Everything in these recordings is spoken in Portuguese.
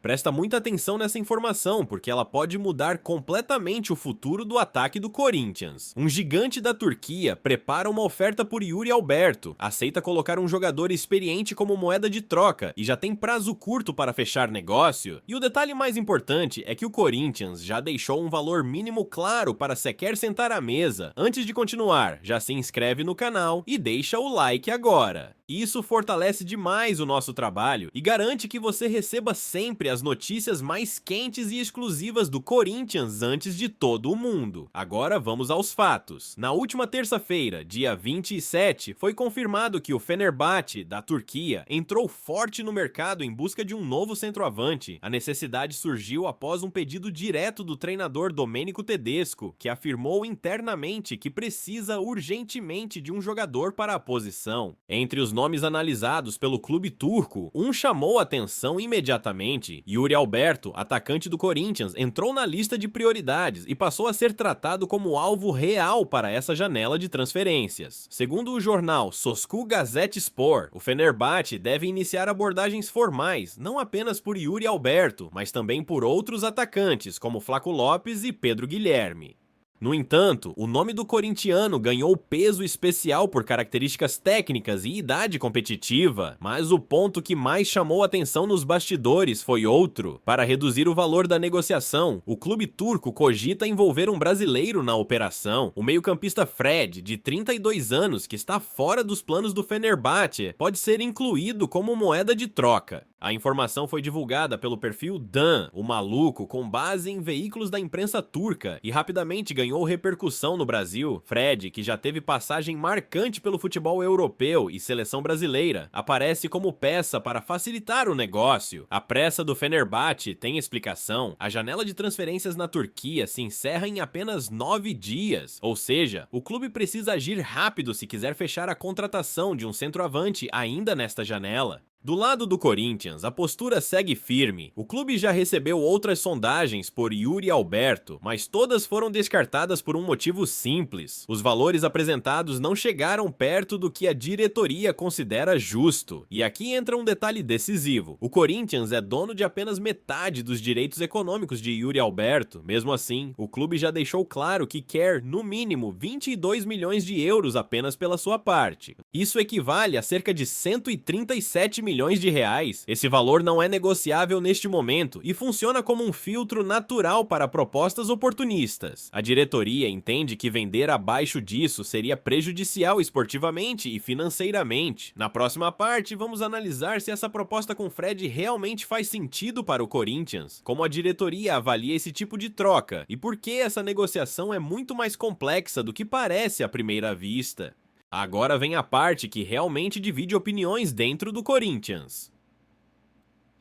Presta muita atenção nessa informação, porque ela pode mudar completamente o futuro do ataque do Corinthians. Um gigante da Turquia prepara uma oferta por Yuri Alberto, aceita colocar um jogador experiente como moeda de troca e já tem prazo curto para fechar negócio. E o detalhe mais importante é que o Corinthians já deixou um valor mínimo claro para sequer sentar à mesa. Antes de continuar, já se inscreve no canal e deixa o like agora. Isso fortalece demais o nosso trabalho e garante que você receba sempre as notícias mais quentes e exclusivas do Corinthians antes de todo o mundo. Agora vamos aos fatos. Na última terça-feira, dia 27, foi confirmado que o Fenerbahçe, da Turquia, entrou forte no mercado em busca de um novo centroavante. A necessidade surgiu após um pedido direto do treinador Domenico Tedesco, que afirmou internamente que precisa urgentemente de um jogador para a posição. Entre os nomes analisados pelo clube turco, um chamou atenção imediatamente. Yuri Alberto, atacante do Corinthians, entrou na lista de prioridades e passou a ser tratado como alvo real para essa janela de transferências. Segundo o jornal Sosku Gazetespor, o Fenerbahçe deve iniciar abordagens formais, não apenas por Yuri Alberto, mas também por outros atacantes, como Flaco Lopes e Pedro Guilherme. No entanto, o nome do corintiano ganhou peso especial por características técnicas e idade competitiva, mas o ponto que mais chamou atenção nos bastidores foi outro. Para reduzir o valor da negociação, o clube turco cogita envolver um brasileiro na operação. O meio-campista Fred, de 32 anos, que está fora dos planos do Fenerbahçe, pode ser incluído como moeda de troca. A informação foi divulgada pelo perfil Dan, o maluco, com base em veículos da imprensa turca, e rapidamente ganhou repercussão no Brasil. Fred, que já teve passagem marcante pelo futebol europeu e seleção brasileira, aparece como peça para facilitar o negócio. A pressa do Fenerbahçe tem explicação. A janela de transferências na Turquia se encerra em apenas 9 dias, ou seja, o clube precisa agir rápido se quiser fechar a contratação de um centroavante ainda nesta janela. Do lado do Corinthians, a postura segue firme. O clube já recebeu outras sondagens por Yuri Alberto, mas todas foram descartadas por um motivo simples. Os valores apresentados não chegaram perto do que a diretoria considera justo. E aqui entra um detalhe decisivo. O Corinthians é dono de apenas metade dos direitos econômicos de Yuri Alberto. Mesmo assim, o clube já deixou claro que quer, no mínimo, 22 milhões de euros apenas pela sua parte. Isso equivale a cerca de 137 milhões de reais. Esse valor não é negociável neste momento e funciona como um filtro natural para propostas oportunistas. A diretoria entende que vender abaixo disso seria prejudicial esportivamente e financeiramente. Na próxima parte, vamos analisar se essa proposta com Fred realmente faz sentido para o Corinthians, como a diretoria avalia esse tipo de troca e por que essa negociação é muito mais complexa do que parece à primeira vista. Agora vem a parte que realmente divide opiniões dentro do Corinthians.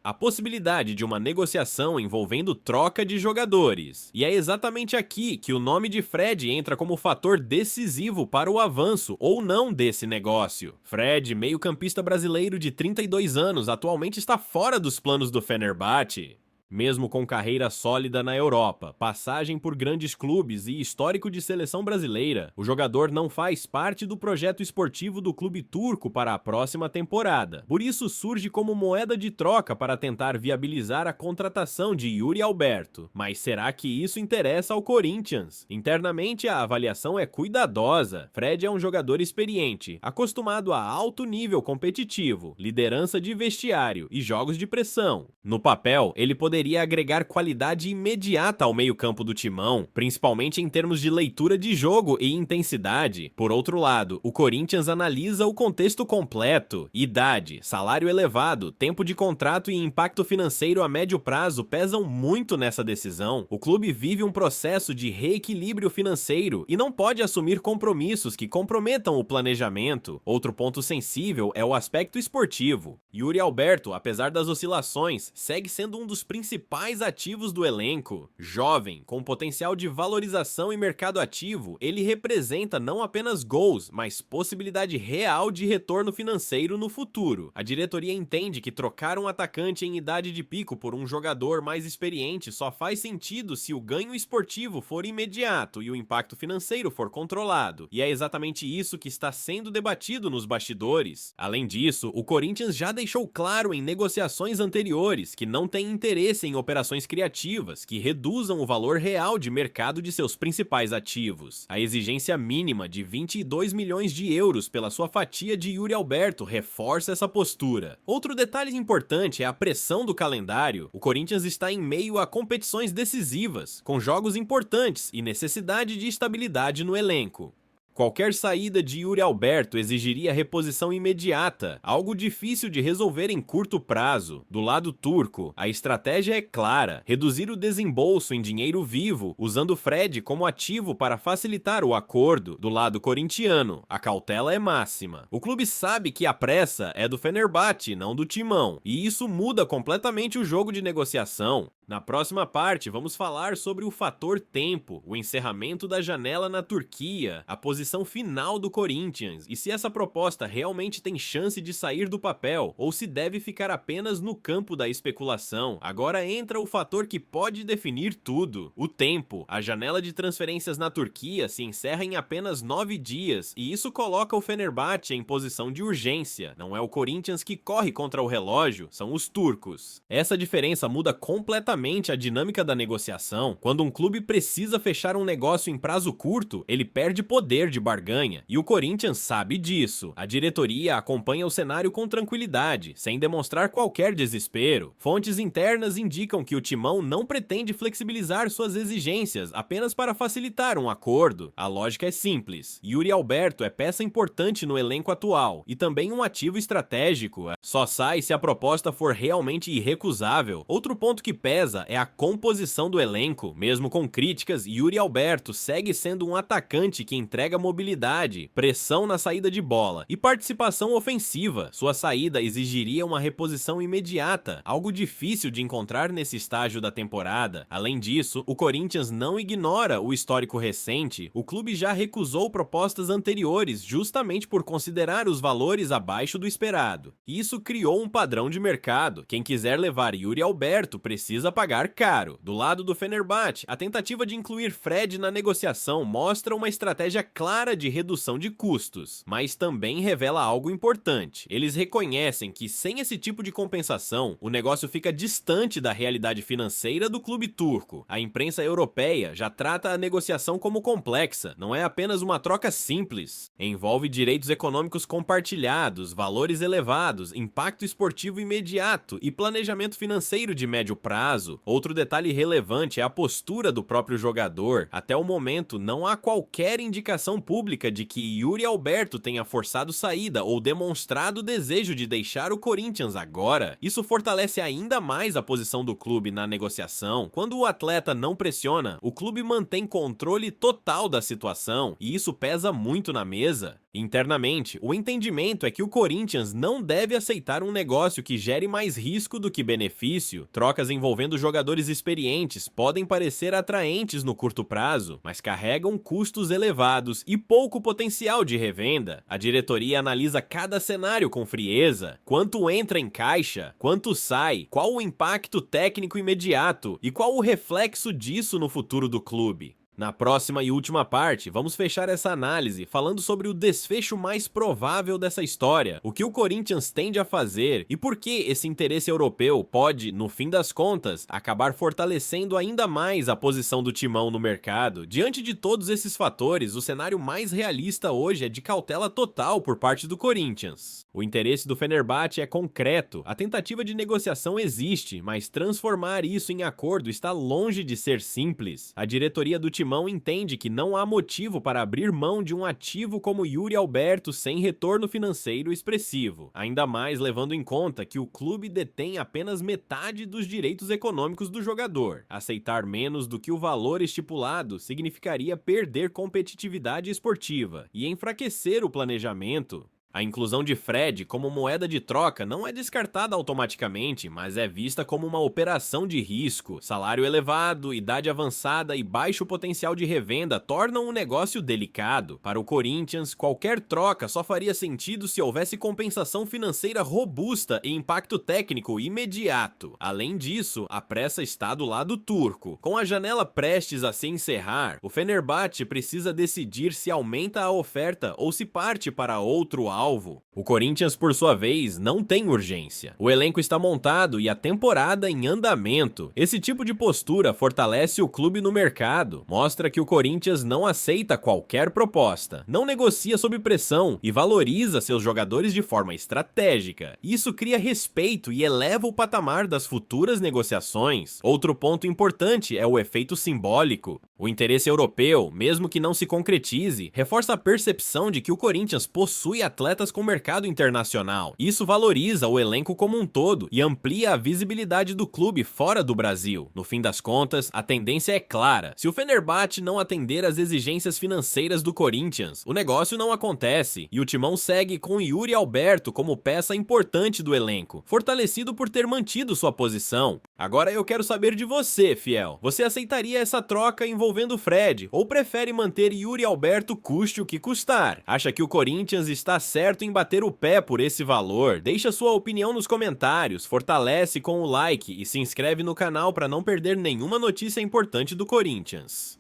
A possibilidade de uma negociação envolvendo troca de jogadores. E é exatamente aqui que o nome de Fred entra como fator decisivo para o avanço ou não desse negócio. Fred, meio-campista brasileiro de 32 anos, atualmente está fora dos planos do Fenerbahçe. Mesmo com carreira sólida na Europa, passagem por grandes clubes e histórico de seleção brasileira, o jogador não faz parte do projeto esportivo do clube turco para a próxima temporada. Por isso surge como moeda de troca para tentar viabilizar a contratação de Yuri Alberto. Mas será que isso interessa ao Corinthians? Internamente a avaliação é cuidadosa. Fred é um jogador experiente, acostumado a alto nível competitivo, liderança de vestiário e jogos de pressão. No papel, ele poderia agregar qualidade imediata ao meio-campo do timão, principalmente em termos de leitura de jogo e intensidade. Por outro lado, o Corinthians analisa o contexto completo. Idade, salário elevado, tempo de contrato e impacto financeiro a médio prazo pesam muito nessa decisão. O clube vive um processo de reequilíbrio financeiro e não pode assumir compromissos que comprometam o planejamento. Outro ponto sensível é o aspecto esportivo. Yuri Alberto, apesar das oscilações, segue sendo um dos principais principais ativos do elenco. Jovem, com potencial de valorização e mercado ativo, ele representa não apenas gols, mas possibilidade real de retorno financeiro no futuro. A diretoria entende que trocar um atacante em idade de pico por um jogador mais experiente só faz sentido se o ganho esportivo for imediato e o impacto financeiro for controlado. E é exatamente isso que está sendo debatido nos bastidores. Além disso, o Corinthians já deixou claro em negociações anteriores que não tem interesse em operações criativas que reduzam o valor real de mercado de seus principais ativos. A exigência mínima de 22 milhões de euros pela sua fatia de Yuri Alberto reforça essa postura. Outro detalhe importante é a pressão do calendário. O Corinthians está em meio a competições decisivas, com jogos importantes e necessidade de estabilidade no elenco. Qualquer saída de Yuri Alberto exigiria reposição imediata, algo difícil de resolver em curto prazo. Do lado turco, a estratégia é clara: reduzir o desembolso em dinheiro vivo, usando Fred como ativo para facilitar o acordo. Do lado corintiano, a cautela é máxima. O clube sabe que a pressa é do Fenerbahçe, não do Timão, e isso muda completamente o jogo de negociação. Na próxima parte, vamos falar sobre o fator tempo, o encerramento da janela na Turquia, a posição final do Corinthians e se essa proposta realmente tem chance de sair do papel ou se deve ficar apenas no campo da especulação. Agora entra o fator que pode definir tudo: o tempo. A janela de transferências na Turquia se encerra em apenas 9 dias e isso coloca o Fenerbahçe em posição de urgência. Não é o Corinthians que corre contra o relógio, são os turcos. Essa diferença muda completamente a dinâmica da negociação. Quando um clube precisa fechar um negócio em prazo curto, ele perde poder de barganha, e o Corinthians sabe disso. A diretoria acompanha o cenário com tranquilidade, sem demonstrar qualquer desespero. Fontes internas indicam que o Timão não pretende flexibilizar suas exigências apenas para facilitar um acordo. A lógica é simples: Yuri Alberto é peça importante no elenco atual, e também um ativo estratégico. Só sai se a proposta for realmente irrecusável. Outro ponto que pesa é a composição do elenco. Mesmo com críticas, Yuri Alberto segue sendo um atacante que entrega mobilidade, pressão na saída de bola e participação ofensiva. Sua saída exigiria uma reposição imediata, algo difícil de encontrar nesse estágio da temporada. Além disso, o Corinthians não ignora o histórico recente. O clube já recusou propostas anteriores justamente por considerar os valores abaixo do esperado. Isso criou um padrão de mercado. Quem quiser levar Yuri Alberto precisa pagar caro. Do lado do Fenerbahçe, a tentativa de incluir Fred na negociação mostra uma estratégia clara de redução de custos, mas também revela algo importante. Eles reconhecem que sem esse tipo de compensação, o negócio fica distante da realidade financeira do clube turco. A imprensa europeia já trata a negociação como complexa, não é apenas uma troca simples. Envolve direitos econômicos compartilhados, valores elevados, impacto esportivo imediato e planejamento financeiro de médio prazo. Outro detalhe relevante é a postura do próprio jogador. Até o momento, não há qualquer indicação pública de que Yuri Alberto tenha forçado saída ou demonstrado desejo de deixar o Corinthians agora. Isso fortalece ainda mais a posição do clube na negociação. Quando o atleta não pressiona, o clube mantém controle total da situação e isso pesa muito na mesa. Internamente, o entendimento é que o Corinthians não deve aceitar um negócio que gere mais risco do que benefício. Trocas envolvendo jogadores experientes podem parecer atraentes no curto prazo, mas carregam custos elevados e pouco potencial de revenda. A diretoria analisa cada cenário com frieza: quanto entra em caixa, quanto sai, qual o impacto técnico imediato e qual o reflexo disso no futuro do clube. Na próxima e última parte, vamos fechar essa análise falando sobre o desfecho mais provável dessa história, o que o Corinthians tende a fazer e por que esse interesse europeu pode, no fim das contas, acabar fortalecendo ainda mais a posição do Timão no mercado. Diante de todos esses fatores, o cenário mais realista hoje é de cautela total por parte do Corinthians. O interesse do Fenerbahçe é concreto, a tentativa de negociação existe, mas transformar isso em acordo está longe de ser simples. A diretoria do Timão entende que não há motivo para abrir mão de um ativo como Yuri Alberto sem retorno financeiro expressivo, ainda mais levando em conta que o clube detém apenas metade dos direitos econômicos do jogador. Aceitar menos do que o valor estipulado significaria perder competitividade esportiva e enfraquecer o planejamento. A inclusão de Fred como moeda de troca não é descartada automaticamente, mas é vista como uma operação de risco. Salário elevado, idade avançada e baixo potencial de revenda tornam o negócio delicado. Para o Corinthians, qualquer troca só faria sentido se houvesse compensação financeira robusta e impacto técnico imediato. Além disso, a pressa está do lado turco. Com a janela prestes a se encerrar, o Fenerbahçe precisa decidir se aumenta a oferta ou se parte para outro alvo. O Corinthians, por sua vez, não tem urgência. O elenco está montado e a temporada em andamento. Esse tipo de postura fortalece o clube no mercado, mostra que o Corinthians não aceita qualquer proposta, não negocia sob pressão e valoriza seus jogadores de forma estratégica. Isso cria respeito e eleva o patamar das futuras negociações. Outro ponto importante é o efeito simbólico. O interesse europeu, mesmo que não se concretize, reforça a percepção de que o Corinthians possui atletas com mercado internacional. Isso valoriza o elenco como um todo e amplia a visibilidade do clube fora do Brasil. No fim das contas, a tendência é clara. Se o Fenerbahçe não atender às exigências financeiras do Corinthians, o negócio não acontece e o timão segue com Yuri Alberto como peça importante do elenco, fortalecido por ter mantido sua posição. Agora eu quero saber de você, fiel. Você aceitaria essa troca envolvendo Fred ou prefere manter Yuri Alberto custe o que custar? Acha que o Corinthians está certo em bater o pé por esse valor? Deixa sua opinião nos comentários, fortalece com o like e se inscreve no canal para não perder nenhuma notícia importante do Corinthians.